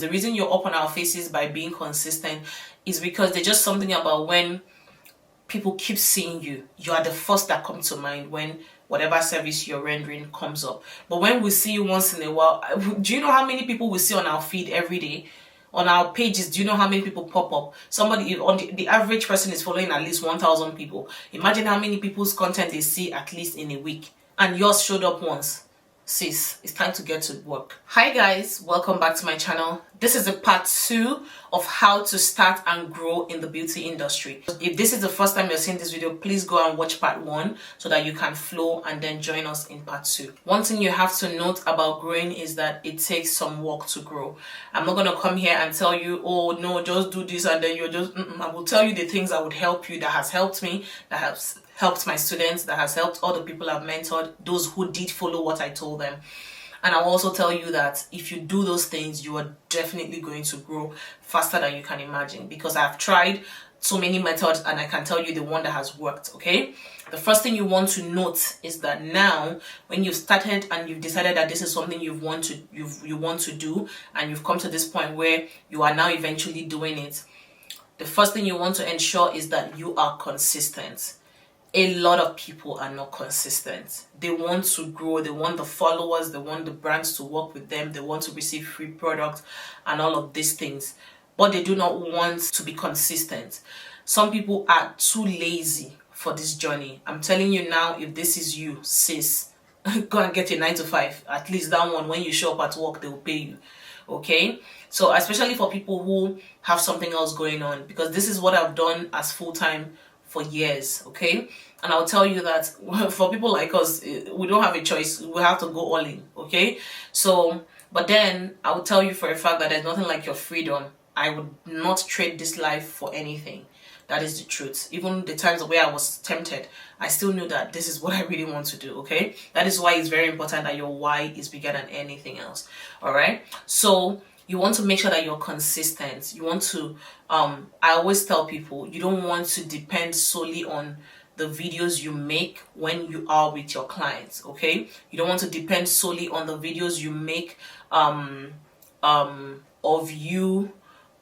The reason you're up on our faces by being consistent is because there's just something about when people keep seeing you, you are the first that come to mind when whatever service you're rendering comes up. But when we see you once in a while, do you know how many people we see on our feed every day? On our pages, do you know how many people pop up? Somebody on the average person is following at least 1,000 people. Imagine how many people's content they see at least in a week, and yours showed up once. Sis, it's time to get to work. Hi guys, welcome back to my channel. This is a part 2 of how to start and grow in the beauty industry. If this is the first time you're seeing this video, please go and watch part 1 so that you can flow and then join us in part 2. One thing you have to note about growing is that it takes some work to grow. I'm not going to come here and tell you, oh no, just do this and then you're just, I will tell you the things that would help you, that has helped me, that has helped my students, that has helped other people I've mentored, those who did follow what I told them. And I'll also tell you that if you do those things, you are definitely going to grow faster than you can imagine, because I've tried so many methods and I can tell you the one that has worked. Okay, the first thing you want to note is that now when you've started and you've decided that this is something you want to do, and you've come to this point where you are now eventually doing it, the first thing you want to ensure is that you are consistent. A lot of people are not consistent. They want to grow, they want the followers, they want the brands to work with them, they want to receive free products and all of these things, but they do not want to be consistent. Some people are too lazy for this journey. I'm telling you now, if this is you, sis, go and get a 9 to 5. At least that one, when you show up at work, they will pay you. Okay, so especially for people who have something else going on, because this is what I've done as full-time for years. Okay, and I'll tell you that for people like us, we don't have a choice, we have to go all in. Okay, so but then I will tell you for a fact that there's nothing like your freedom. I would not trade this life for anything. That is the truth. Even the times where I was tempted, I still knew that this is what I really want to do. Okay, that is why it's very important that your why is bigger than anything else. All right, so you want to make sure that you're consistent. You want to I always tell people, you don't want to depend solely on the videos you make when you are with your clients. Okay, you don't want to depend solely on the videos you make of you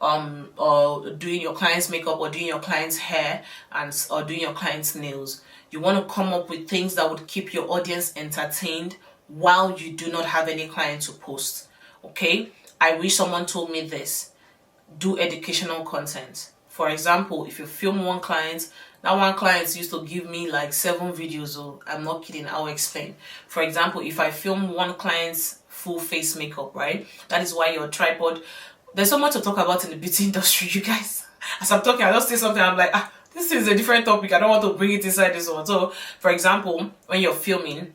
or doing your client's makeup or doing your client's hair or doing your client's nails. You want to come up with things that would keep your audience entertained while you do not have any client to post. Okay, I wish someone told me this: do educational content. For example, if you film one client, that one client used to give me like 7 videos. So I'm not kidding, I'll explain. For example, if I film one client's full face makeup, right, that is why your tripod, there's so much to talk about in the beauty industry, you guys. As I'm talking, I just say something, I'm like, this is a different topic, I don't want to bring it inside this one. So for example, when you're filming,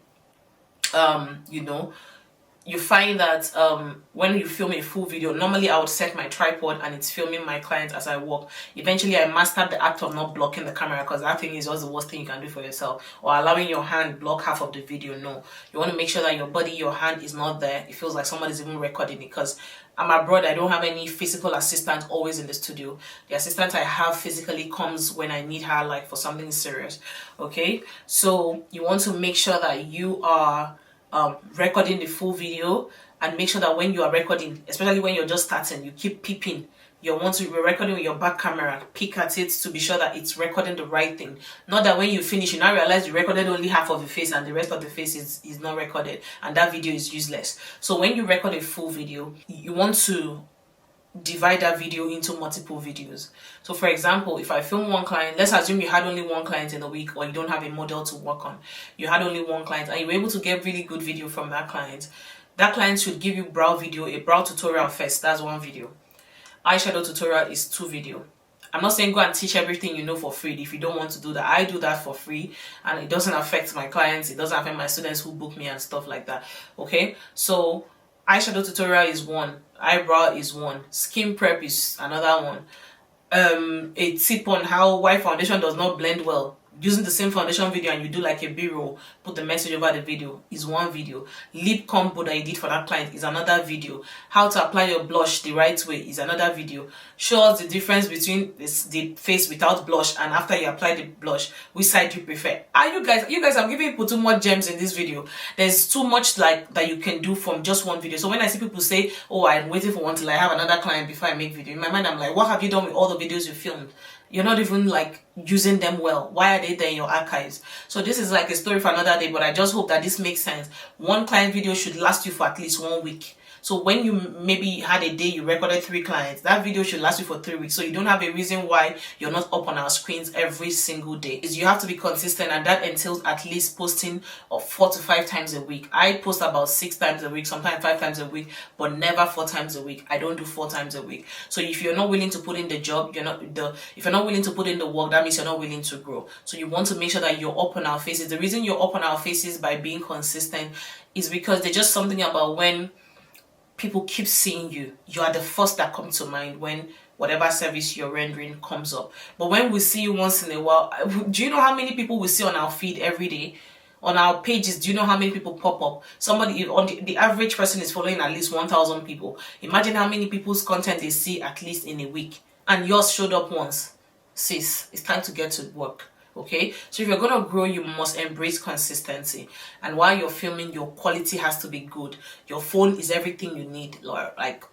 you find that when you film a full video, normally I would set my tripod and it's filming my client as I walk. Eventually I mastered the act of not blocking the camera, because that thing is just the worst thing you can do for yourself, or allowing your hand block half of the video. No, you want to make sure that your body, your hand is not there. It feels like somebody's even recording it, because I'm abroad, I don't have any physical assistant always in the studio. The assistant I have physically comes when I need her, like for something serious. Okay, so you want to make sure that you are recording the full video, and make sure that when you are recording, especially when you're just starting, you keep peeping. You want to be recording with your back camera, peek at it to be sure that it's recording the right thing. Not that when you finish, you now realize you recorded only half of the face and the rest of the face is not recorded, and that video is useless. So when you record a full video, you want to divide that video into multiple videos. So for example, if I film one client, let's assume you had only one client in a week, or you don't have a model to work on, you had only one client and you were able to get really good video from that client. That client should give you brow video, a brow tutorial first. That's one video. Eyeshadow tutorial is 2 video. I'm not saying go and teach everything you know for free if you don't want to do that. I do that for free and it doesn't affect my clients, it doesn't affect my students who book me and stuff like that. Okay, so eyeshadow tutorial is 1, eyebrow is 1, skin prep is another one, a tip on how white foundation does not blend well. using the same foundation video and you do like a B-roll, put the message over the video, is one video. Lip combo that you did for that client is another video. How to apply your blush the right way is another video. Show us the difference between the face without blush and after you apply the blush. Which side you prefer? You guys, I'm giving people too much gems in this video. There's too much like that you can do from just one video. So when I see people say, oh, I'm waiting for one till I have another client before I make video, in my mind I'm like, what have you done with all the videos you filmed? You're not even like using them well. Why are they there in your archives? So this is like a story for another day, but I just hope that this makes sense. One client video should last you for at least 1 week. So when you maybe had a day you recorded 3 clients, that video should last you for 3 weeks. So you don't have a reason why you're not up on our screens every single day. Is you have to be consistent, and that entails at least posting 4 to 5 times a week. I post about 6 times a week, sometimes 5 times a week, but never 4 times a week. I don't do 4 times a week. So if you're not willing to put in the job, if you're not willing to put in the work, that means you're not willing to grow. So you want to make sure that you're up on our faces. The reason you're up on our faces by being consistent is because there's just something about when people keep seeing you, you are the first that comes to mind when whatever service you're rendering comes up. But when we see you once in a while, do you know how many people we see on our feed every day? On our pages, do you know how many people pop up? Somebody on the average person is following at least 1,000 people. Imagine how many people's content they see at least in a week, and yours showed up once. Sis, it's time to get to work. Okay, so if you're gonna grow, you must embrace consistency. And while you're filming, your quality has to be good. Your phone is everything you need. Like,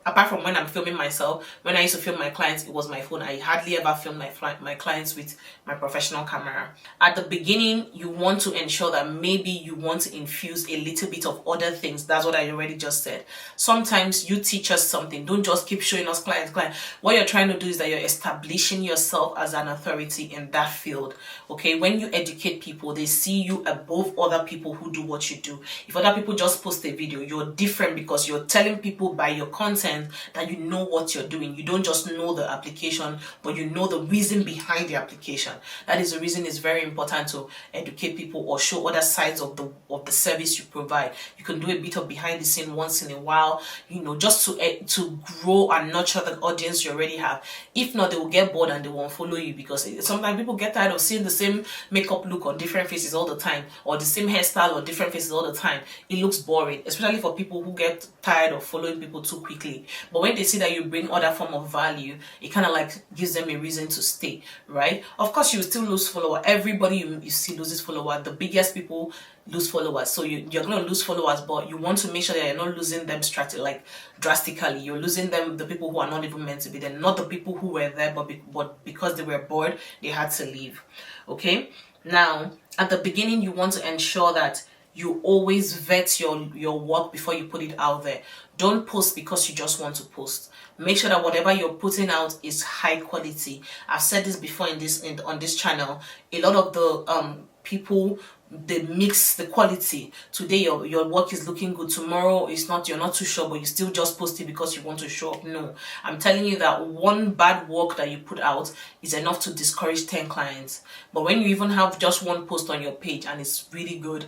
apart from when I'm filming myself, when I used to film my clients, it was my phone. I hardly ever film my clients with my professional camera. At the beginning, you want to ensure that maybe you want to infuse a little bit of other things. That's what I already just said. Sometimes you teach us something. Don't just keep showing us clients. What you're trying to do is that you're establishing yourself as an authority in that field. Okay, when you educate people, they see you above other people who do what you do. If other people just post a video, you're different because you're telling people by your content that you know what you're doing. You don't just know the application, but you know the reason behind the application. That is the reason it's very important to educate people or show other sides of the service you provide. You can do a bit of behind the scene once in a while, just to grow and nurture the audience you already have. If not, they will get bored and they won't follow you, because sometimes people get tired of seeing the same makeup look on different faces all the time, or the same hairstyle on different faces all the time. It looks boring, especially for people who get tired of following people too quickly. But when they see that you bring other form of value, it kind of like gives them a reason to stay, right? Of course, you will still lose followers. Everybody you see loses followers. The biggest people lose followers. So you're going to lose followers, but you want to make sure that you're not losing them drastically. You're losing them, the people who are not even meant to be there, not the people who were there, but because they were bored, they had to leave. Okay? Now, at the beginning, you want to ensure that you always vet your work before you put it out there. Don't post because you just want to post. Make sure that whatever you're putting out is high quality. I've said this before on this channel. A lot of the people, they mix the quality. Today your work is looking good, tomorrow it's not, you're not too sure, but you still just post it because you want to show up. No, I'm telling you that one bad work that you put out is enough to discourage 10 clients. But when you even have just one post on your page and it's really good,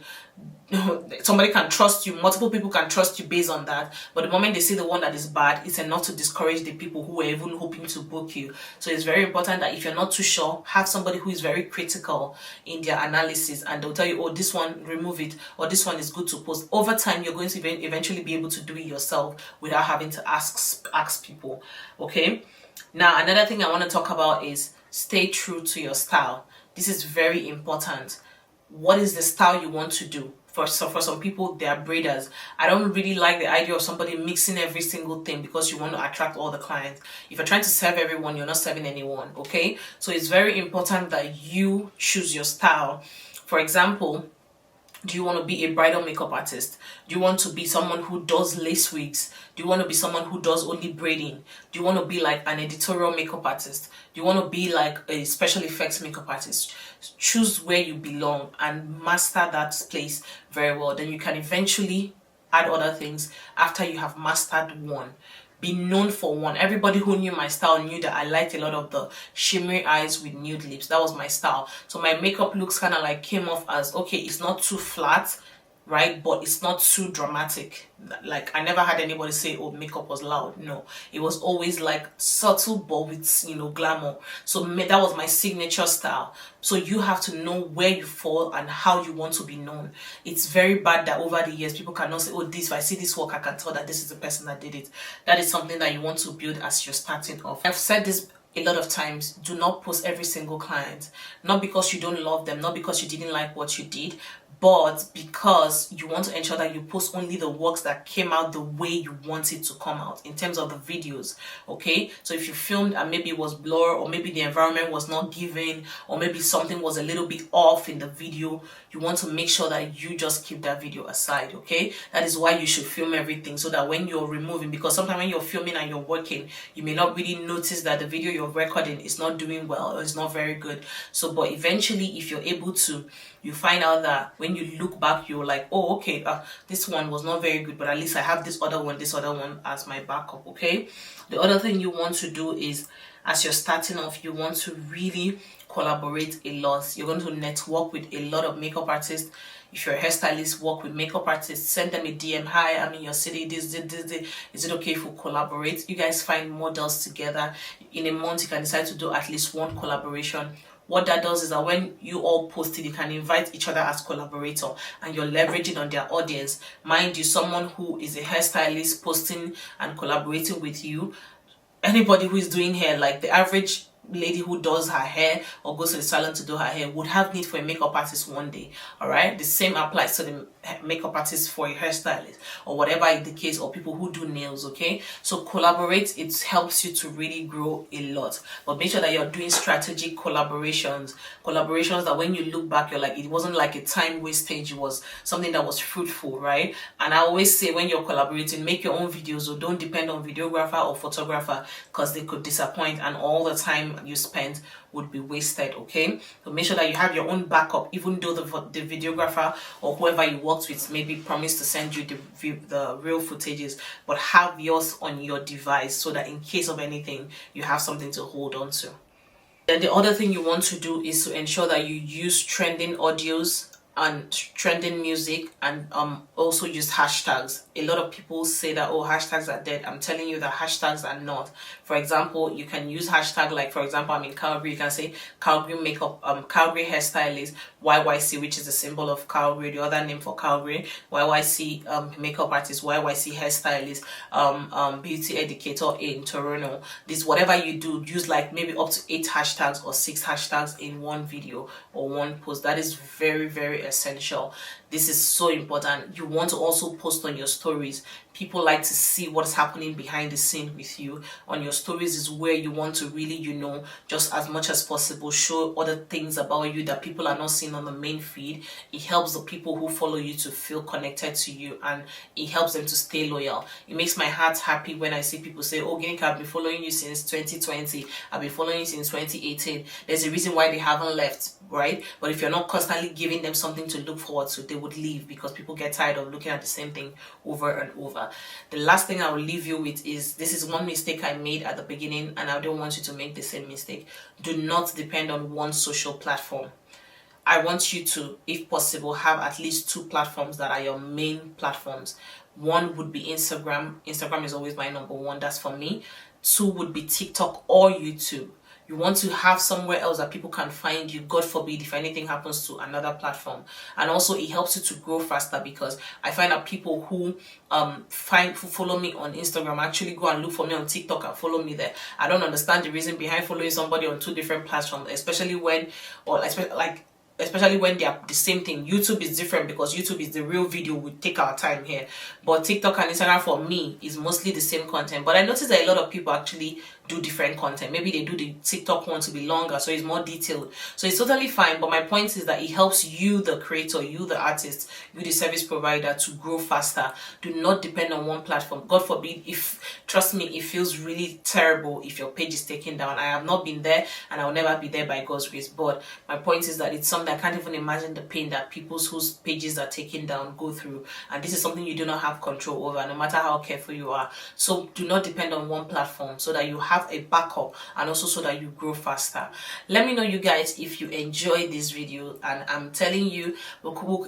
somebody can trust you, multiple people can trust you based on that. But the moment they see the one that is bad, it's enough to discourage the people who were even hoping to book you. So it's very important that if you're not too sure, have somebody who is very critical in their analysis, and they'll tell you, oh, this one, remove it, or this one is good to post. Over time, you're going to eventually be able to do it yourself without having to ask people. Okay, now another thing I want to talk about is stay true to your style. This is very important. What is the style you want to do? For some people, they are braiders. I don't really like the idea of somebody mixing every single thing because you want to attract all the clients. If you're trying to serve everyone, you're not serving anyone, okay? So it's very important that you choose your style. For example, do you want to be a bridal makeup artist? Do you want to be someone who does lace wigs? Do you want to be someone who does only braiding? Do you want to be like an editorial makeup artist? Do you want to be like a special effects makeup artist? Choose where you belong and master that place very well. Then you can eventually add other things after you have mastered one. Be known for one. Everybody who knew my style knew that I liked a lot of the shimmery eyes with nude lips. That was my style. So my makeup looks kind of like came off as, okay, it's not too flat, right? But it's not too dramatic. Like, I never had anybody say, oh, makeup was loud. No, it was always like subtle but with, you know, glamour. So that was my signature style. So you have to know where you fall and how you want to be known. It's very bad that over the years people cannot say, oh, this, if I see this work, I can tell that this is the person that did it. That is something that you want to build as you're starting off. I've said this a lot of times, do not post every single client. Not because you don't love them, not because you didn't like what you did, but because you want to ensure that you post only the works that came out the way you want it to come out in terms of the videos. Okay, so if you filmed and maybe it was blur, or maybe the environment was not given, or maybe something was a little bit off in the video, you want to make sure that you just keep that video aside. Okay, that is why you should film everything, so that when you're removing, because sometimes when you're filming and you're working, you may not really notice that the video you're recording is not doing well or it's not very good. So but eventually, if you're able to, you find out that when you look back, you're like, oh, okay, this one was not very good, but at least I have this other one as my backup. Okay, the other thing you want to do is, as you're starting off, you want to really collaborate a lot. You're going to network with a lot of makeup artists. If you're a hairstylist, work with makeup artists, send them a DM. Hi, I'm in your city. This. Is it okay if we collaborate? You guys find models together. In a month, you can decide to do at least one collaboration. What that does is that when you all post it, you can invite each other as collaborator, and you're leveraging on their audience. Mind you, someone who is a hairstylist posting and collaborating with you, anybody who is doing hair, like the average lady who does her hair or goes to the salon to do her hair, would have need for a makeup artist one day. All right, the same applies to the makeup artist for a hairstylist, or whatever is the case, or people who do nails. Okay, so collaborate. It helps you to really grow a lot, but make sure that you're doing strategic collaborations that when you look back, you're like, it wasn't like a time wastage, it was something that was fruitful, right? And I always say, when you're collaborating, make your own videos, so don't depend on videographer or photographer, because they could disappoint and all the time you spend would be wasted. Okay, so make sure that you have your own backup, even though the videographer or whoever you worked with maybe promised to send you the real footages, but have yours on your device, so that in case of anything, you have something to hold on to. Then the other thing you want to do is to ensure that you use trending audios and trending music, and also use hashtags. A lot of people say that, oh, hashtags are dead. I'm telling you that hashtags are not. For example, you can use hashtag, like for example, I'm in Calgary, you can say Calgary makeup, Calgary hairstylist, YYC, which is the symbol of Calgary, the other name for Calgary, YYC makeup artist, YYC hairstylist, beauty educator in Toronto. This, whatever you do, use like maybe up to 8 hashtags or 6 hashtags in one video or one post. That is very, very essential. This is so important. You want to also post on your stories. People like to see what's happening behind the scene with you. On your stories is where you want to really, you know, just as much as possible, show other things about you that people are not seeing on the main feed. It helps the people who follow you to feel connected to you, and it helps them to stay loyal. It makes my heart happy when I see people say, oh, Ginika, I've been following you since 2020. I've been following you since 2018. There's a reason why they haven't left, right? But if you're not constantly giving them something to look forward to, they would leave, because people get tired of looking at the same thing over and over. The last thing I will leave you with is, this is one mistake I made at the beginning, and I don't want you to make the same mistake. Do not depend on one social platform. I want you to, if possible, have at least 2 platforms that are your main platforms. One would be Instagram. Instagram is always my number one. That's for me. 2 would be TikTok or YouTube. You want to have somewhere else that people can find you, God forbid, if anything happens to another platform. And also, it helps you to grow faster, because I find that people who follow me on Instagram actually go and look for me on TikTok and follow me there. I don't understand the reason behind following somebody on 2 different platforms, especially when they are the same thing. YouTube is different, because YouTube is the real video. We take our time here, but TikTok and Instagram for me is mostly the same content. But I noticed that a lot of people actually do different content. Maybe they do the TikTok one to be longer, so it's more detailed. So it's totally fine. But my point is that it helps you, the creator, you, the artist, you, the service provider, to grow faster. Do not depend on one platform. God forbid, trust me, it feels really terrible if your page is taken down. I have not been there, and I'll never be there by God's grace. But my point is that it's something I can't even imagine the pain that people whose pages are taken down go through, and this is something you do not have control over, no matter how careful you are. So do not depend on one platform, so that you have a backup, and also so that you grow faster. Let me know, you guys, if you enjoyed this video, and I'm telling you,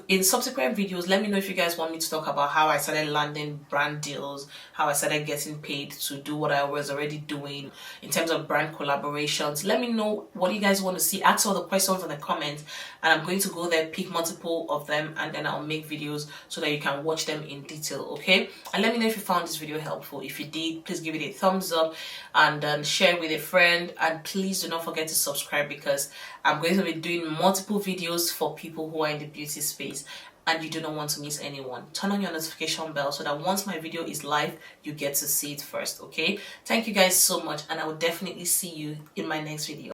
in subsequent videos, let me know if you guys want me to talk about how I started landing brand deals, how I started getting paid to do what I was already doing in terms of brand collaborations. Let me know what you guys want to see. Ask all the questions in the comments, and I'm going to go there, pick multiple of them, and then I'll make videos so that you can watch them in detail. Okay, and let me know if you found this video helpful. If you did, please give it a thumbs up and share with a friend, and please do not forget to subscribe, because I'm going to be doing multiple videos for people who are in the beauty space, and you do not want to miss anyone. Turn on your notification bell so that once my video is live, you get to see it first. Okay, thank you guys so much, and I will definitely see you in my next video.